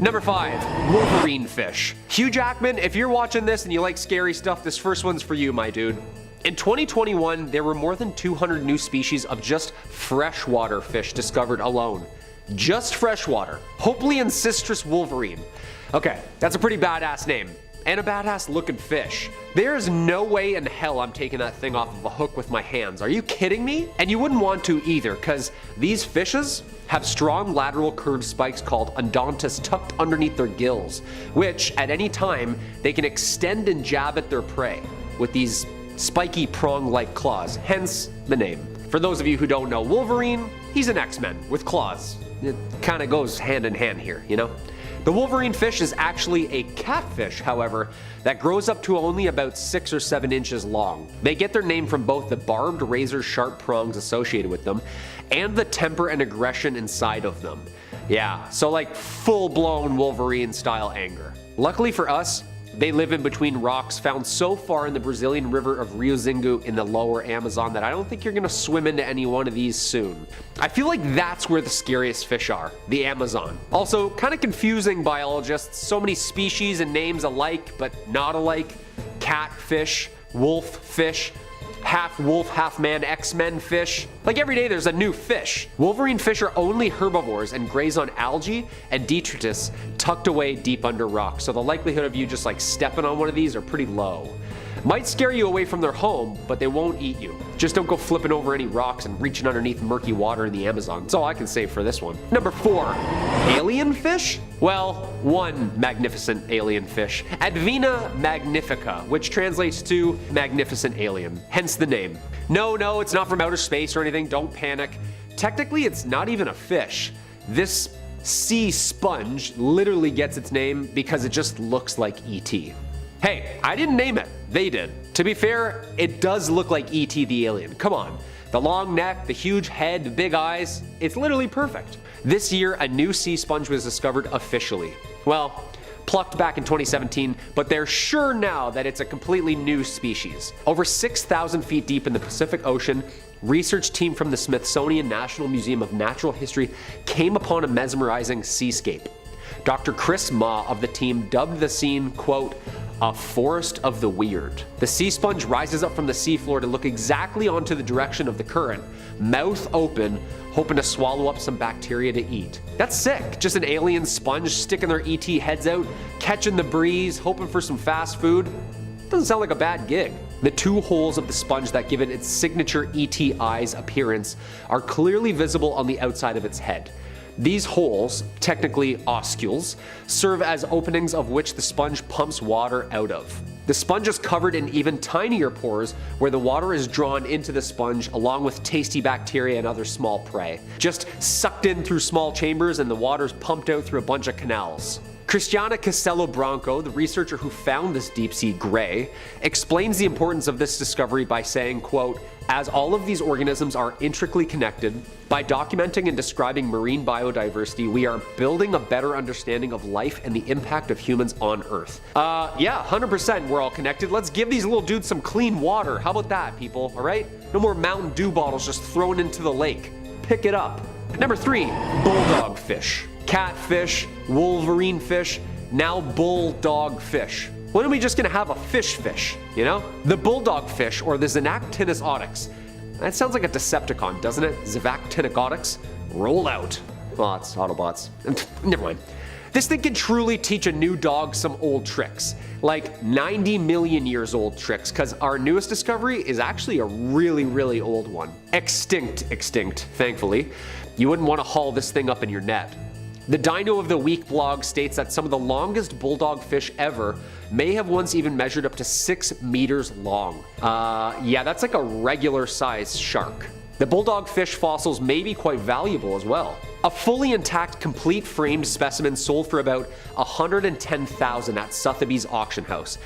Number 5, Wolverine fish. Hugh Jackman, if you're watching this and you like scary stuff, this first one's for you, my dude. In 2021, there were more than 200 new species of just freshwater fish discovered alone. Just freshwater. Hopefully Ancistrus wolverine. Okay, that's a pretty badass name. And a badass looking fish. There's no way in hell I'm taking that thing off of a hook with my hands. Are you kidding me? And you wouldn't want to either, because these fishes have strong lateral curved spikes called endontus tucked underneath their gills, which at any time they can extend and jab at their prey with these spiky prong-like claws, hence the name. For those of you who don't know Wolverine, he's an X-Men with claws. It kind of goes hand in hand here, you know? The wolverine fish is actually a catfish, however, that grows up to only about 6 or 7 inches long. They get their name from both the barbed razor-sharp prongs associated with them and the temper and aggression inside of them. Yeah, so like full-blown Wolverine-style anger. Luckily for us, they live in between rocks found so far in the Brazilian river of Rio Xingu in the lower Amazon that I don't think you're gonna swim into any one of these soon. I feel like that's where the scariest fish are, the Amazon. Also, kind of confusing biologists, so many species and names alike but not alike. Catfish, wolf fish, half wolf, half man, X-Men fish. Like every day there's a new fish. Wolverine fish are only herbivores and graze on algae and detritus tucked away deep under rocks, so the likelihood of you just like stepping on one of these are pretty low. Might scare you away from their home, but they won't eat you. Just don't go flipping over any rocks and reaching underneath murky water in the Amazon. That's all I can say for this one. Number 4, alien fish? Well, one magnificent alien fish, Advena magnifica, which translates to magnificent alien, hence the name. No, it's not from outer space or anything, don't panic. Technically, it's not even a fish. This sea sponge literally gets its name because it just looks like E.T. Hey, I didn't name it, they did. To be fair, it does look like E.T. the alien, come on. The long neck, the huge head, the big eyes, it's literally perfect. This year, a new sea sponge was discovered officially. Well, plucked back in 2017, but they're sure now that it's a completely new species. Over 6,000 feet deep in the Pacific Ocean, research team from the Smithsonian National Museum of Natural History came upon a mesmerizing seascape. Dr. Chris Ma of the team dubbed the scene, quote, a forest of the weird. The sea sponge rises up from the seafloor to look exactly onto the direction of the current, mouth open, hoping to swallow up some bacteria to eat. That's sick. Just an alien sponge sticking their ET heads out, catching the breeze, hoping for some fast food. Doesn't sound like a bad gig. The 2 holes of the sponge that give it its signature ET eyes appearance are clearly visible on the outside of its head. These holes, technically oscules, serve as openings of which the sponge pumps water out of. The sponge is covered in even tinier pores where the water is drawn into the sponge along with tasty bacteria and other small prey. Just sucked in through small chambers and the water's pumped out through a bunch of canals. Cristiana Castello Branco, the researcher who found this deep-sea gray, explains the importance of this discovery by saying, quote, as all of these organisms are intricately connected, by documenting and describing marine biodiversity, we are building a better understanding of life and the impact of humans on Earth. Yeah, 100% we're all connected. Let's give these little dudes some clean water. How about that, people, all right? No more Mountain Dew bottles just thrown into the lake. Pick it up. Number 3, bulldog fish. Catfish, wolverine fish, now bulldog fish. When are we just gonna have a fish, you know? The bulldog fish, or the Xenactinus oryx. That sounds like a Decepticon, doesn't it? Xenactinus oryx? Roll out. Well, it's Autobots. Never mind. This thing can truly teach a new dog some old tricks. Like 90 million years old tricks, because our newest discovery is actually a really old one. Extinct, thankfully. You wouldn't want to haul this thing up in your net. The Dino of the Week blog states that some of the longest bulldog fish ever may have once even measured up to 6 meters long. Yeah, that's like a regular sized shark. The bulldog fish fossils may be quite valuable as well. A fully intact, complete framed specimen sold for about $110,000 at Sotheby's auction house.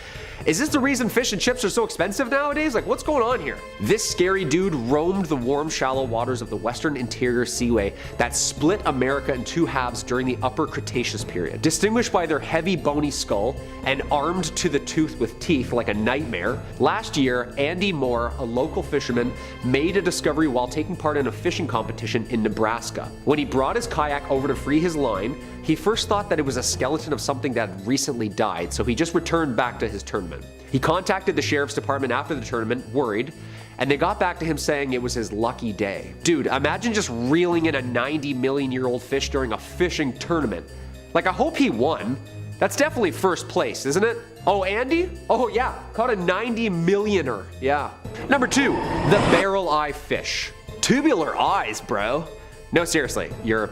Is this the reason fish and chips are so expensive nowadays? Like, what's going on here? This scary dude roamed the warm, shallow waters of the Western Interior Seaway that split America in 2 halves during the Upper Cretaceous period. Distinguished by their heavy, bony skull and armed to the tooth with teeth like a nightmare, last year, Andy Moore, a local fisherman, made a discovery while taking part in a fishing competition in Nebraska. When he brought brought his kayak over to free his line, he first thought that it was a skeleton of something that had recently died, so he just returned back to his tournament. He contacted the sheriff's department after the tournament, worried, and they got back to him saying it was his lucky day. Dude, imagine just reeling in a 90 million year old fish during a fishing tournament. Like, I hope he won. That's definitely first place, isn't it? Oh, Andy? Oh yeah, caught a 90 millioner, yeah. Number 2, the barrel eye fish. Tubular eyes, bro. No, seriously, your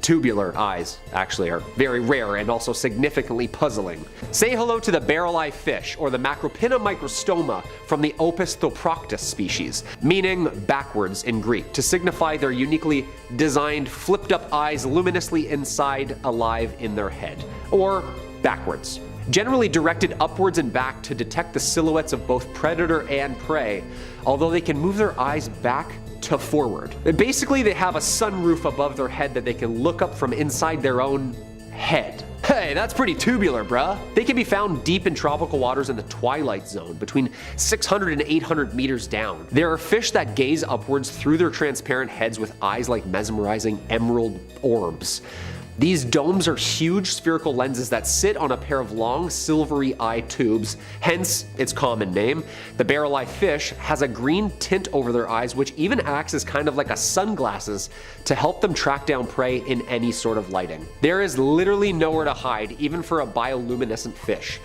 tubular eyes actually are very rare and also significantly puzzling. Say hello to the barrel eye fish, or the Macropina microstoma from the Opisthoproctus species, meaning backwards in Greek, to signify their uniquely designed flipped up eyes luminously inside, alive in their head, or backwards. Generally directed upwards and back to detect the silhouettes of both predator and prey, although they can move their eyes back to forward. Basically, they have a sunroof above their head that they can look up from inside their own head. Hey, that's pretty tubular, bruh. They can be found deep in tropical waters in the twilight zone, between 600 and 800 meters down. There are fish that gaze upwards through their transparent heads with eyes like mesmerizing emerald orbs. These domes are huge spherical lenses that sit on a pair of long silvery eye tubes, hence its common name. The barrel eye fish has a green tint over their eyes, which even acts as kind of like a sunglasses to help them track down prey in any sort of lighting. There is literally nowhere to hide, even for a bioluminescent fish.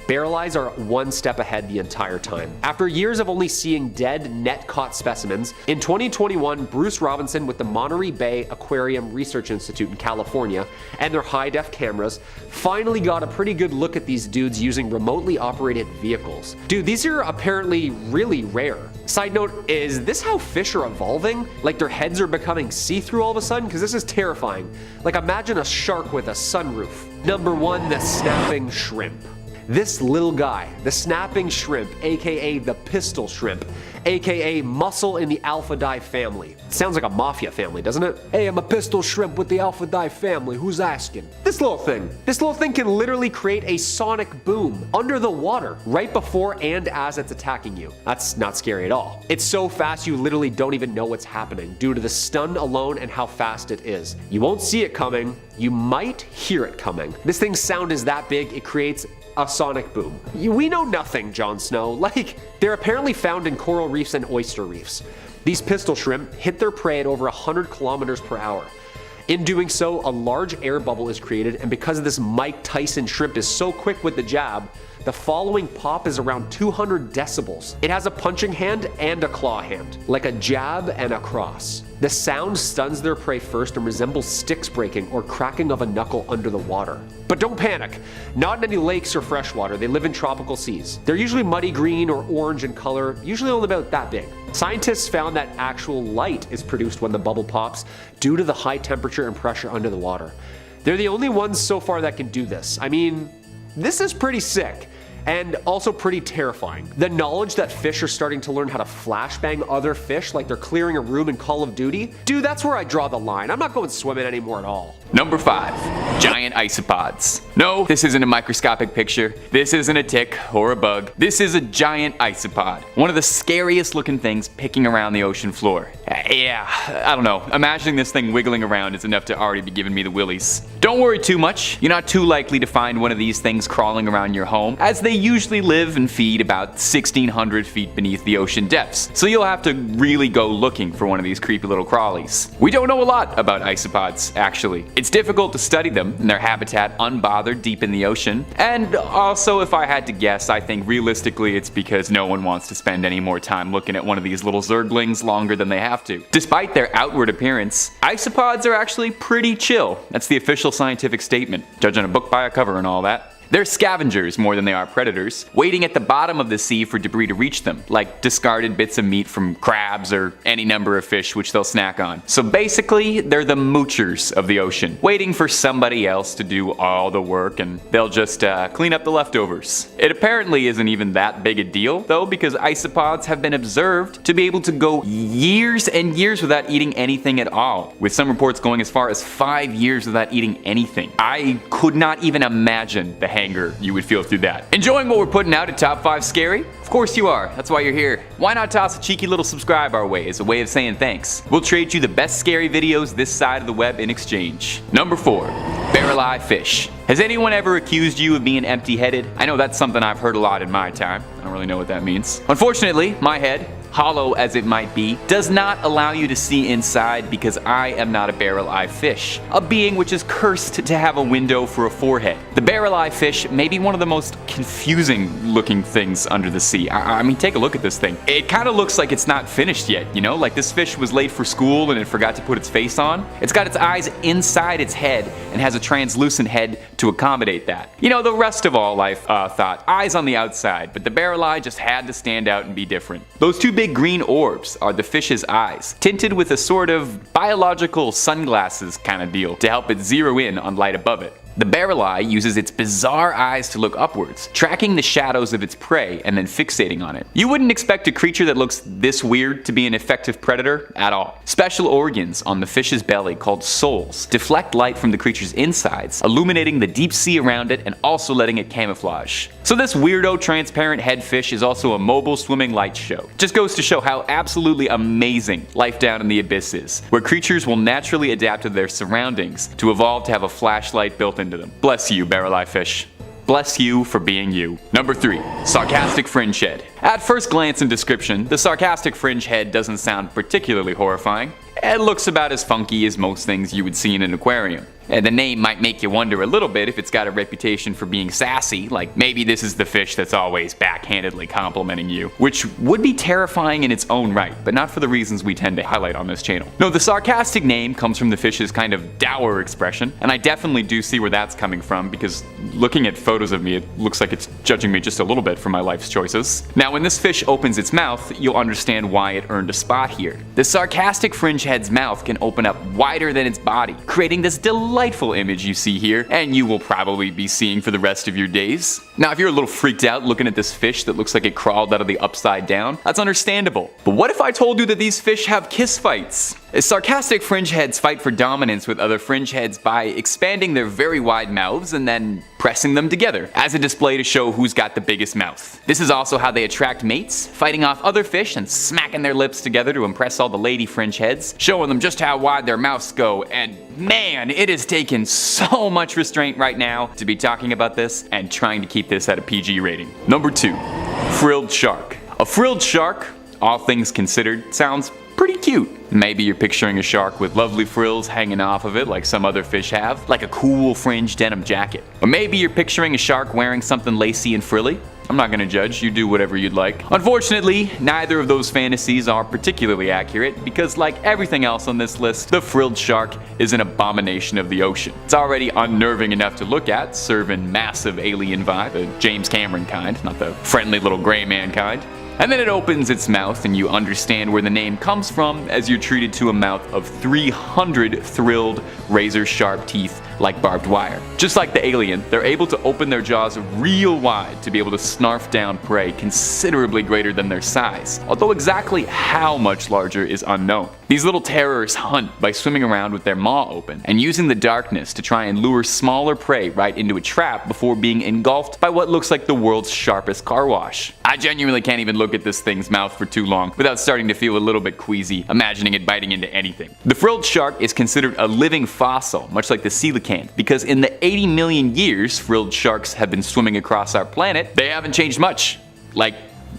Barrel eyes are one step ahead the entire time. After years of only seeing dead, net-caught specimens, in 2021, Bruce Robinson with the Monterey Bay Aquarium Research Institute in California and their high-def cameras finally got a pretty good look at these dudes using remotely operated vehicles. Dude, these are apparently really rare. Side note, is this how fish are evolving? Like their heads are becoming see-through all of a sudden? Because this is terrifying. Like, imagine a shark with a sunroof. Number 1, the snapping shrimp. This little guy, the snapping shrimp, aka the pistol shrimp, aka mussel in the alphidae family. Sounds like a mafia family, doesn't it? Hey, I'm a pistol shrimp with the alphidae family, who's asking? This little thing can literally create a sonic boom under the water right before and as it's attacking you. That's not scary at all. It's so fast you literally don't even know what's happening due to the stun alone and how fast it is. You won't see it coming, you might hear it coming. This thing's sound is that big, it creates a sonic boom. We know nothing, Jon Snow. Like, they're apparently found in coral reefs and oyster reefs. These pistol shrimp hit their prey at over 100 kilometers per hour. In doing so, a large air bubble is created, and because of this, Mike Tyson shrimp is so quick with the jab, the following pop is around 200 decibels. It has a punching hand and a claw hand, like a jab and a cross. The sound stuns their prey first and resembles sticks breaking or cracking of a knuckle under the water. But don't panic, not in any lakes or freshwater, they live in tropical seas. They're usually muddy green or orange in color, usually only about that big. Scientists found that actual light is produced when the bubble pops due to the high temperature and pressure under the water. They're the only ones so far that can do this. I mean, this is pretty sick. And also pretty terrifying. The knowledge that fish are starting to learn how to flashbang other fish like they're clearing a room in Call of Duty, dude, that's where I draw the line. I'm not going swimming anymore at all. Number 5, giant isopods. No, this isn't a microscopic picture. This isn't a tick or a bug. This is a giant isopod. One of the scariest looking things picking around the ocean floor. Yeah, I don't know. Imagining this thing wiggling around is enough to already be giving me the willies. Don't worry too much. You're not too likely to find one of these things crawling around your home, as they usually live and feed about 1,600 feet beneath the ocean depths, so you'll have to really go looking for one of these creepy little crawlies. We don't know a lot about isopods, actually. It's difficult to study them in their habitat unbothered deep in the ocean, and also, if I had to guess, I think realistically it's because no one wants to spend any more time looking at one of these little zerglings longer than they have to. Despite their outward appearance, isopods are actually pretty chill. That's the official scientific statement, judging a book by a cover and all that. They're scavengers more than they are predators, waiting at the bottom of the sea for debris to reach them, like discarded bits of meat from crabs or any number of fish which they'll snack on. So basically, they're the moochers of the ocean, waiting for somebody else to do all the work and they'll just clean up the leftovers. It apparently isn't even that big a deal, though, because isopods have been observed to be able to go years and years without eating anything at all, with some reports going as far as 5 years without eating anything. I could not even imagine the anger you would feel through that. Enjoying what we're putting out at Top 5 Scary? Of course you are, that's why you're here. Why not toss a cheeky little subscribe our way as a way of saying thanks? We'll trade you the best scary videos this side of the web in exchange. Number 4. Barreleye fish. Has anyone ever accused you of being empty-headed? I know that's something I've heard a lot in my time. I don't really know what that means. Unfortunately, my head, hollow as it might be, does not allow you to see inside because I am not a barrel-eye fish, a being which is cursed to have a window for a forehead. The barrel-eye fish may be one of the most confusing looking things under the sea. I mean, take a look at this thing. It kind of looks like it's not finished yet, you know? Like this fish was late for school and it forgot to put its face on. It's got its eyes inside its head and has a translucent head to accommodate that. You know, the rest of all life thought eyes on the outside, but the barrel-eye just had to stand out and be different. Those two big green orbs are the fish's eyes, tinted with a sort of biological sunglasses kind of deal to help it zero in on light above it. The barreleye uses its bizarre eyes to look upwards, tracking the shadows of its prey and then fixating on it. You wouldn't expect a creature that looks this weird to be an effective predator at all. Special organs on the fish's belly called soles deflect light from the creature's insides, illuminating the deep sea around it and also letting it camouflage. So this weirdo transparent head fish is also a mobile swimming light show. Just goes to show how absolutely amazing life down in the abyss is, where creatures will naturally adapt to their surroundings to evolve to have a flashlight built into them. Bless you, barreleye fish. Bless you for being you. Number 3. Sarcastic fringehead. At first glance and description, the sarcastic fringehead doesn't sound particularly horrifying. It looks about as funky as most things you would see in an aquarium. And the name might make you wonder a little bit if it's got a reputation for being sassy, like maybe this is the fish that's always backhandedly complimenting you, which would be terrifying in its own right, but not for the reasons we tend to highlight on this channel. No, the sarcastic name comes from the fish's kind of dour expression, and I definitely do see where that's coming from because looking at photos of me, it looks like it's judging me just a little bit for my life's choices. Now, when this fish opens its mouth, you'll understand why it earned a spot here. The sarcastic fringehead's mouth can open up wider than its body, creating this delightful image you see here, and you will probably be seeing for the rest of your days. Now, if you're a little freaked out looking at this fish that looks like it crawled out of the upside down, that's understandable. But what if I told you that these fish have kiss fights? Sarcastic fringeheads fight for dominance with other fringeheads by expanding their very wide mouths and then pressing them together as a display to show who's got the biggest mouth. This is also how they attract mates, fighting off other fish and smacking their lips together to impress all the lady fringeheads, showing them just how wide their mouths go. And man, it has taken so much restraint right now to be talking about this and trying to keep this at a PG rating. Number 2. Frilled shark. A frilled shark, all things considered, sounds pretty cute. Maybe you're picturing a shark with lovely frills hanging off of it like some other fish have, like a cool fringe denim jacket. Or maybe you're picturing a shark wearing something lacy and frilly. I'm not gonna judge, you do whatever you'd like. Unfortunately, neither of those fantasies are particularly accurate because like everything else on this list, the frilled shark is an abomination of the ocean. It's already unnerving enough to look at, serving massive alien vibe, the James Cameron kind, not the friendly little gray man kind. And then it opens its mouth and you understand where the name comes from as you're treated to a mouth of 300 thrilled razor-sharp teeth like barbed wire. Just like the alien, they're able to open their jaws real wide to be able to snarf down prey considerably greater than their size, although exactly how much larger is unknown. These little terrors hunt by swimming around with their maw open and using the darkness to try and lure smaller prey right into a trap before being engulfed by what looks like the world's sharpest car wash. I genuinely can't even look at this thing's mouth for too long without starting to feel a little bit queasy, imagining it biting into anything. The frilled shark is considered a living fossil, much like the coelacanth, because in the 80 million years frilled sharks have been swimming across our planet, they haven't changed much. Like,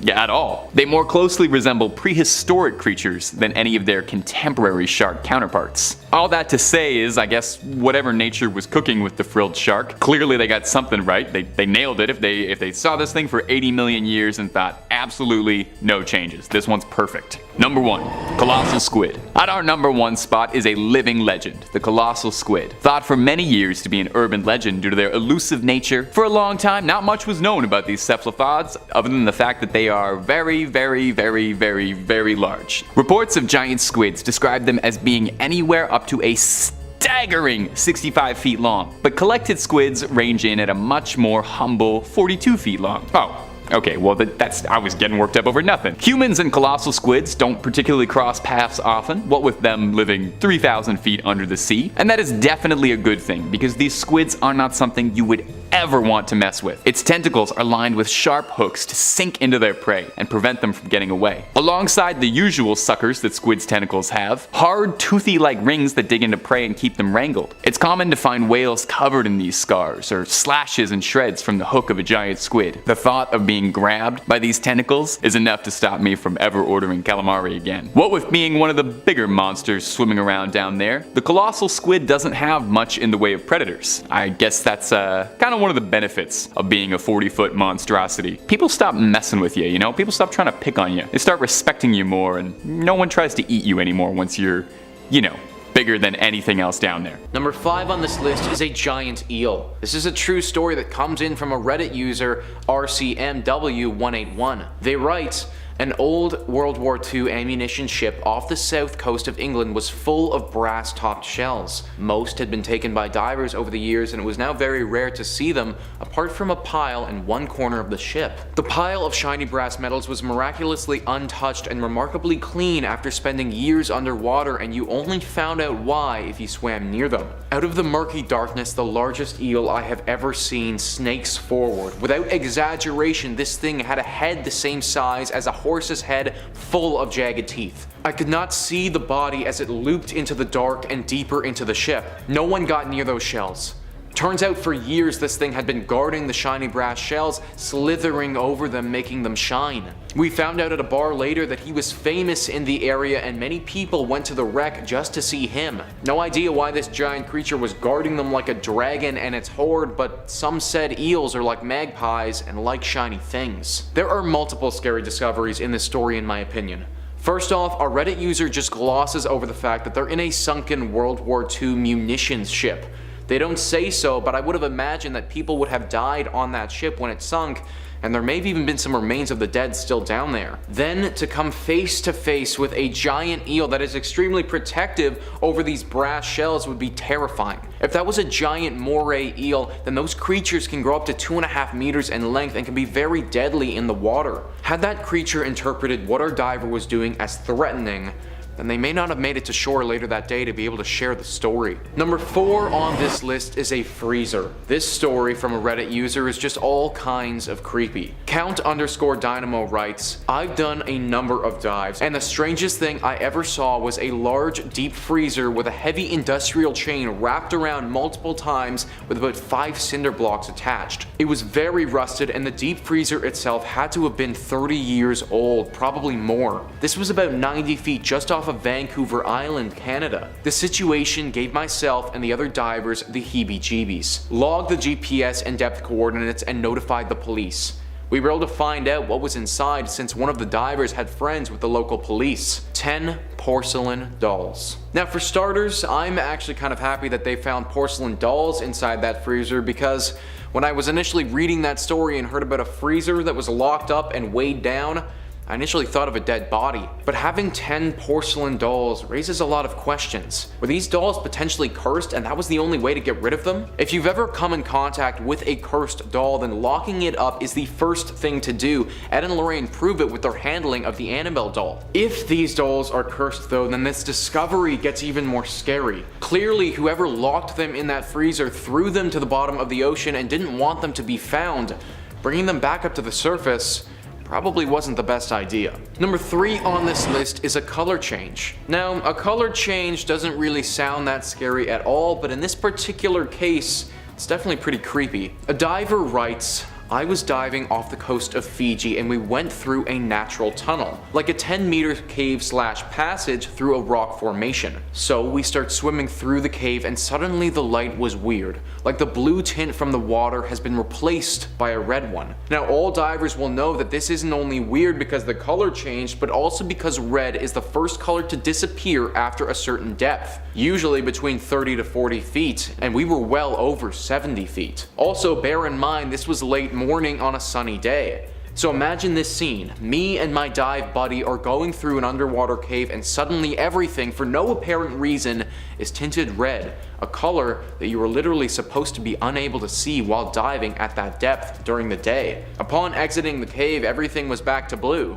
at all. They more closely resemble prehistoric creatures than any of their contemporary shark counterparts. All that to say is, I guess, whatever nature was cooking with the frilled shark, clearly they got something right. They nailed it if they saw this thing for 80 million years and thought, absolutely no changes. This one's perfect. Number 1. Colossal squid. At our number 1 spot is a living legend, the colossal squid. Thought for many years to be an urban legend due to their elusive nature, for a long time not much was known about these cephalopods other than the fact that they are very, very, very, very, very large. Reports of giant squids describe them as being anywhere up to a staggering 65 feet long, but collected squids range in at a much more humble 42 feet long. Oh. Okay, well I was getting worked up over nothing. Humans and colossal squids don't particularly cross paths often, what with them living 3,000 feet under the sea. And that is definitely a good thing, because these squids are not something you would ever want to mess with. Its tentacles are lined with sharp hooks to sink into their prey and prevent them from getting away. Alongside the usual suckers that squid's tentacles have, hard, toothy-like rings that dig into prey and keep them wrangled. It's common to find whales covered in these scars, or slashes and shreds from the hook of a giant squid. The thought of being grabbed by these tentacles is enough to stop me from ever ordering calamari again. What with being one of the bigger monsters swimming around down there, the colossal squid doesn't have much in the way of predators. I guess that's kind of one of the benefits of being a 40-foot monstrosity. People stop messing with you, you know? People stop trying to pick on you. They start respecting you more, and no one tries to eat you anymore once you're, you know, bigger than anything else down there. Number 5 on this list is a giant eel. This is a true story that comes in from a Reddit user, RCMW181. They write, an old World War II ammunition ship off the south coast of England was full of brass-topped shells. Most had been taken by divers over the years, and it was now very rare to see them, apart from a pile in one corner of the ship. The pile of shiny brass metals was miraculously untouched and remarkably clean after spending years underwater, and you only found out why if you swam near them. Out of the murky darkness, the largest eel I have ever seen snakes forward. Without exaggeration, this thing had a head the same size as a horse's head, full of jagged teeth. I could not see the body as it looped into the dark and deeper into the ship. No one got near those shells. Turns out for years this thing had been guarding the shiny brass shells, slithering over them, making them shine. We found out at a bar later that he was famous in the area, and many people went to the wreck just to see him. No idea why this giant creature was guarding them like a dragon and its horde, but some said eels are like magpies and like shiny things. There are multiple scary discoveries in this story in my opinion. First off, our Reddit user just glosses over the fact that they're in a sunken World War II munitions ship. They don't say so, but I would have imagined that people would have died on that ship when it sunk, and there may have even been some remains of the dead still down there. Then to come face to face with a giant eel that is extremely protective over these brass shells would be terrifying. If that was a giant moray eel, then those creatures can grow up to 2.5 meters in length and can be very deadly in the water. Had that creature interpreted what our diver was doing as threatening, then they may not have made it to shore later that day to be able to share the story. Number 4 on this list is a freezer. This story from a Reddit user is just all kinds of creepy. Count_Dynamo writes, I've done a number of dives, and the strangest thing I ever saw was a large deep freezer with a heavy industrial chain wrapped around multiple times with about 5 cinder blocks attached. It was very rusted, and the deep freezer itself had to have been 30 years old, probably more. This was about 90 feet just off of Vancouver Island, Canada. The situation gave myself and the other divers the heebie-jeebies. Logged the GPS and depth coordinates and notified the police. We were able to find out what was inside since one of the divers had friends with the local police. 10 porcelain dolls. Now for starters, I'm actually kind of happy that they found porcelain dolls inside that freezer, because when I was initially reading that story and heard about a freezer that was locked up and weighed down, I initially thought of a dead body, but having 10 porcelain dolls raises a lot of questions. Were these dolls potentially cursed and that was the only way to get rid of them? If you've ever come in contact with a cursed doll, then locking it up is the first thing to do. Ed and Lorraine prove it with their handling of the Annabelle doll. If these dolls are cursed though, then this discovery gets even more scary. Clearly, whoever locked them in that freezer threw them to the bottom of the ocean and didn't want them to be found. Bringing them back up to the surface probably wasn't the best idea. Number 3 on this list is a color change. Now, a color change doesn't really sound that scary at all, but in this particular case, it's definitely pretty creepy. A diver writes, I was diving off the coast of Fiji and we went through a natural tunnel, like a 10-meter cave/passage through a rock formation. So we start swimming through the cave and suddenly the light was weird, like the blue tint from the water has been replaced by a red one. Now all divers will know that this isn't only weird because the color changed, but also because red is the first color to disappear after a certain depth, usually between 30 to 40 feet, and we were well over 70 feet. Also bear in mind this was late morning on a sunny day. So imagine this scene. Me and my dive buddy are going through an underwater cave and suddenly everything, for no apparent reason, is tinted red, a color that you were literally supposed to be unable to see while diving at that depth during the day. Upon exiting the cave, everything was back to blue.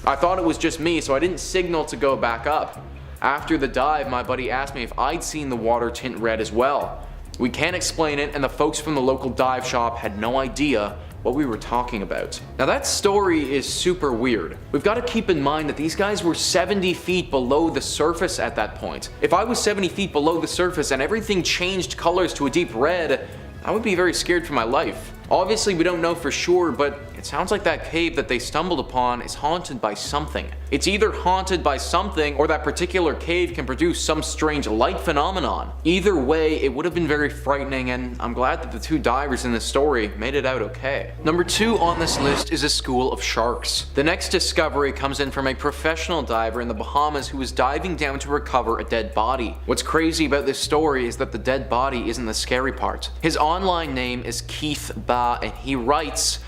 I thought it was just me, so I didn't signal to go back up. After the dive, my buddy asked me if I'd seen the water tint red as well. We can't explain it, and the folks from the local dive shop had no idea what we were talking about. Now that story is super weird. We've got to keep in mind that these guys were 70 feet below the surface at that point. If I was 70 feet below the surface and everything changed colors to a deep red, I would be very scared for my life. Obviously we don't know for sure, but it sounds like that cave that they stumbled upon is haunted by something. It's either haunted by something or that particular cave can produce some strange light phenomenon. Either way, it would have been very frightening, and I'm glad that the two divers in this story made it out okay. Number 2 on this list is a school of sharks. The next discovery comes in from a professional diver in the Bahamas who was diving down to recover a dead body. What's crazy about this story is that the dead body isn't the scary part. His online name is Keith Ba, and he writes,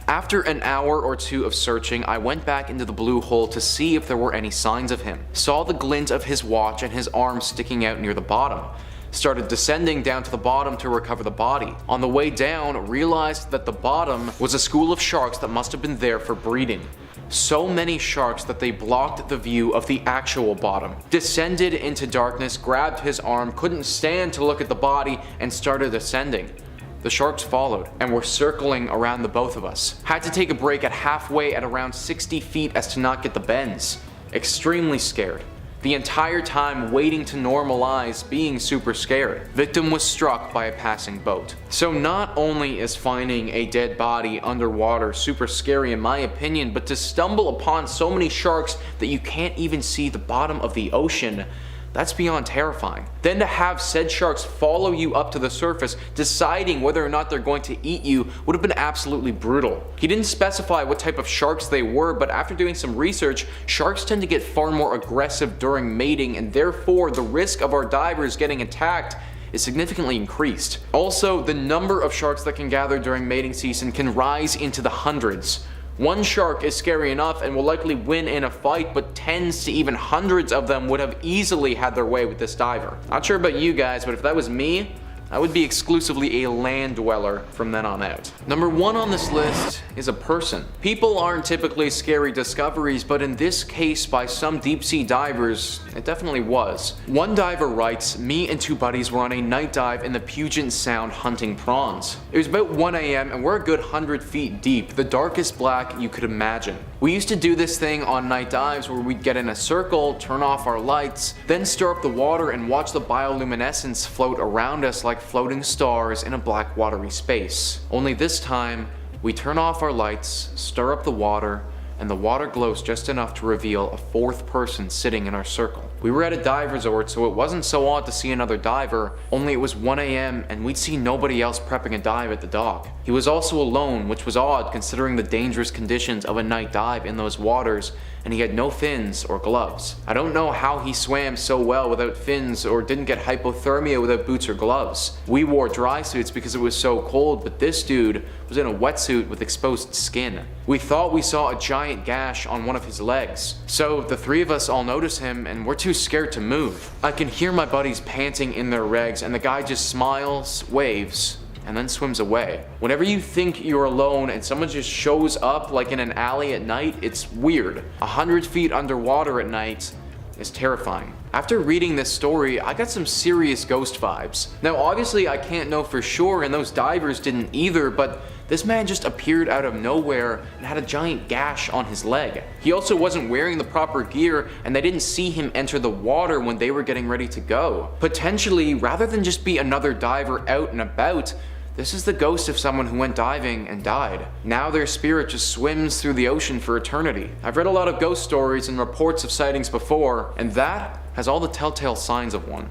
"After an hour or two of searching, I went back into the blue hole to see if there were any signs of him. Saw the glint of his watch and his arm sticking out near the bottom. Started descending down to the bottom to recover the body. On the way down, realized that the bottom was a school of sharks that must have been there for breeding. So many sharks that they blocked the view of the actual bottom. Descended into darkness, grabbed his arm, couldn't stand to look at the body, and started ascending. The sharks followed and were circling around the both of us. Had to take a break at halfway at around 60 feet as to not get the bends. Extremely scared. The entire time waiting to normalize being super scared. Victim was struck by a passing boat." So not only is finding a dead body underwater super scary in my opinion, but to stumble upon so many sharks that you can't even see the bottom of the ocean, that's beyond terrifying. Then to have said sharks follow you up to the surface, deciding whether or not they're going to eat you, would have been absolutely brutal. He didn't specify what type of sharks they were, but after doing some research, sharks tend to get far more aggressive during mating, and therefore the risk of our divers getting attacked is significantly increased. Also, the number of sharks that can gather during mating season can rise into the hundreds. One shark is scary enough and will likely win in a fight, but tens to even hundreds of them would have easily had their way with this diver. Not sure about you guys, but if that was me, I would be exclusively a land dweller from then on out. Number 1 on this list is a person. People aren't typically scary discoveries, but in this case by some deep sea divers, it definitely was. One diver writes, "Me and 2 buddies were on a night dive in the Puget Sound hunting prawns. It was about 1 AM and we're a good 100 feet deep, the darkest black you could imagine. We used to do this thing on night dives where we'd get in a circle, turn off our lights, then stir up the water and watch the bioluminescence float around us like floating stars in a black watery space. Only this time, we turn off our lights, stir up the water, and the water glows just enough to reveal a 4th person sitting in our circle. We were at a dive resort, so it wasn't so odd to see another diver, only it was 1 AM and we'd see nobody else prepping a dive at the dock. He was also alone, which was odd considering the dangerous conditions of a night dive in those waters, and he had no fins or gloves. I don't know how he swam so well without fins or didn't get hypothermia without boots or gloves. We wore dry suits because it was so cold, but this dude was in a wetsuit with exposed skin. We thought we saw a giant gash on one of his legs. So the 3 of us all notice him and we're too scared to move. I can hear my buddies panting in their regs and the guy just smiles, waves, and then swims away. Whenever you think you're alone and someone just shows up like in an alley at night, it's weird. 100 feet underwater at night is terrifying. After reading this story, I got some serious ghost vibes. Now obviously I can't know for sure and those divers didn't either, but this man just appeared out of nowhere and had a giant gash on his leg. He also wasn't wearing the proper gear and they didn't see him enter the water when they were getting ready to go. Potentially, rather than just be another diver out and about, this is the ghost of someone who went diving and died. Now their spirit just swims through the ocean for eternity. I've read a lot of ghost stories and reports of sightings before, and that has all the telltale signs of one.